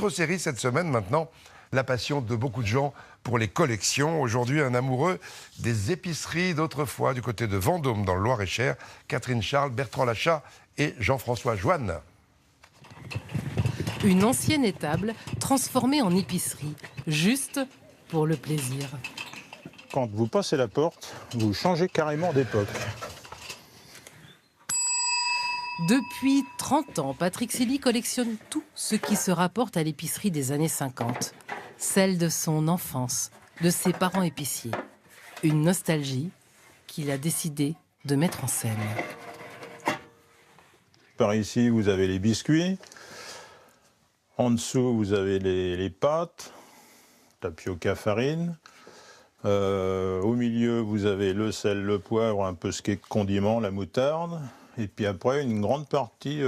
autre série cette semaine maintenant, la passion de beaucoup de gens pour les collections. Aujourd'hui, un amoureux des épiceries d'autrefois du côté de Vendôme dans le Loir-et-Cher, Catherine Charles, Bertrand Lachat et Jean-François Joanne. Une ancienne étable transformée en épicerie, juste pour le plaisir. Quand vous passez la porte, vous changez carrément d'époque. Depuis 30 ans, Patrick Sely collectionne tout ce qui se rapporte à l'épicerie des années 50. Celle de son enfance, de ses parents épiciers. Une nostalgie qu'il a décidé de mettre en scène. Par ici, vous avez les biscuits. En dessous, vous avez les pâtes, tapioca farine. Au milieu, vous avez le sel, le poivre, un peu ce qui est condiment, la moutarde. Et puis après, une grande partie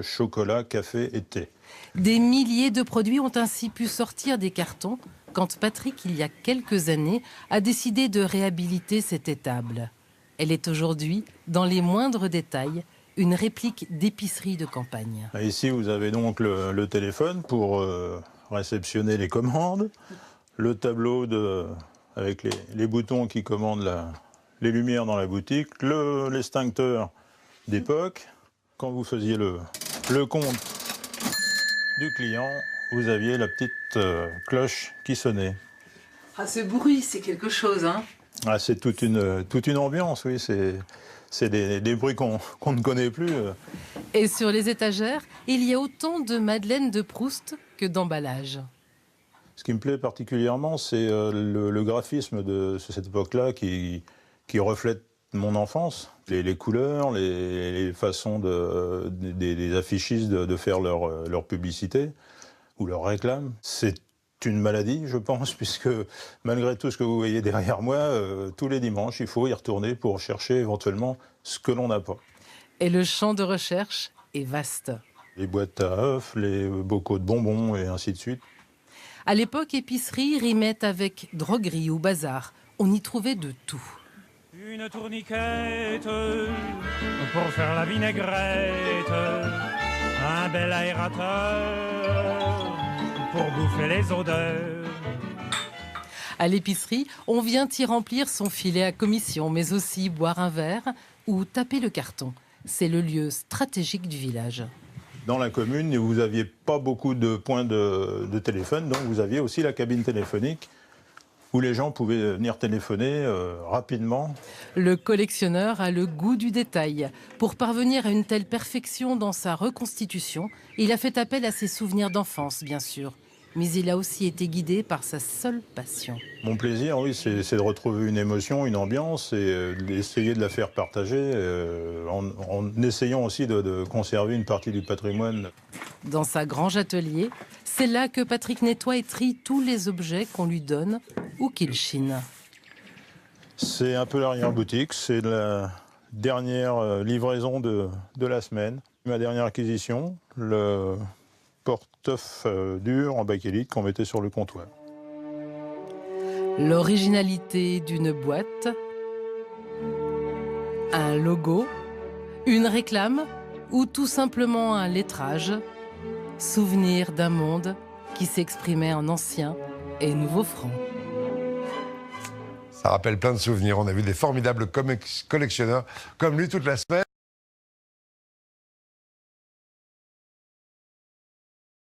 chocolat, café et thé. Des milliers de produits ont ainsi pu sortir des cartons quand Patrick, il y a quelques années, a décidé de réhabiliter cette étable. Elle est aujourd'hui, dans les moindres détails, une réplique d'épicerie de campagne. Ici, vous avez donc le téléphone pour réceptionner les commandes, le tableau avec les boutons qui commandent les lumières dans la boutique, l'extincteur d'époque. Quand vous faisiez le compte du client, vous aviez la petite cloche qui sonnait. Ah, ce bruit, c'est quelque chose, hein? Ah, c'est toute une ambiance, oui. C'est des bruits qu'on ne connaît plus. Et sur les étagères, il y a autant de madeleines de Proust que d'emballages. Ce qui me plaît particulièrement, c'est le graphisme de cette époque-là qui reflète mon enfance. Les couleurs, les façons des affichistes de faire leur publicité ou leur réclame. C'est une maladie, je pense, puisque malgré tout ce que vous voyez derrière moi, tous les dimanches, il faut y retourner pour chercher éventuellement ce que l'on n'a pas. Et le champ de recherche est vaste. Les boîtes à œufs, les bocaux de bonbons et ainsi de suite. À l'époque, épicerie rimait avec droguerie ou bazar. On y trouvait de tout. Une tourniquette pour faire la vinaigrette, un bel aérateur pour bouffer les odeurs. À l'épicerie, on vient y remplir son filet à commission, mais aussi boire un verre ou taper le carton. C'est le lieu stratégique du village. Dans la commune, vous n'aviez pas beaucoup de points de téléphone, donc vous aviez aussi la cabine téléphonique où les gens pouvaient venir téléphoner rapidement. Le collectionneur a le goût du détail. Pour parvenir à une telle perfection dans sa reconstitution, il a fait appel à ses souvenirs d'enfance, bien sûr. Mais il a aussi été guidé par sa seule passion. Mon plaisir, oui, c'est de retrouver une émotion, une ambiance et d'essayer de la faire partager en essayant aussi de conserver une partie du patrimoine. Dans sa grange atelier, c'est là que Patrick nettoie et trie tous les objets qu'on lui donne ou qu'il chine. C'est un peu l'arrière-boutique, c'est la dernière livraison de la semaine. Ma dernière acquisition, le porte-œuf dur en bakélite qu'on mettait sur le comptoir. L'originalité d'une boîte, un logo, une réclame ou tout simplement un lettrage, souvenir d'un monde qui s'exprimait en ancien et nouveau franc. Ça rappelle plein de souvenirs. On a vu des formidables collectionneurs comme lui toute la semaine.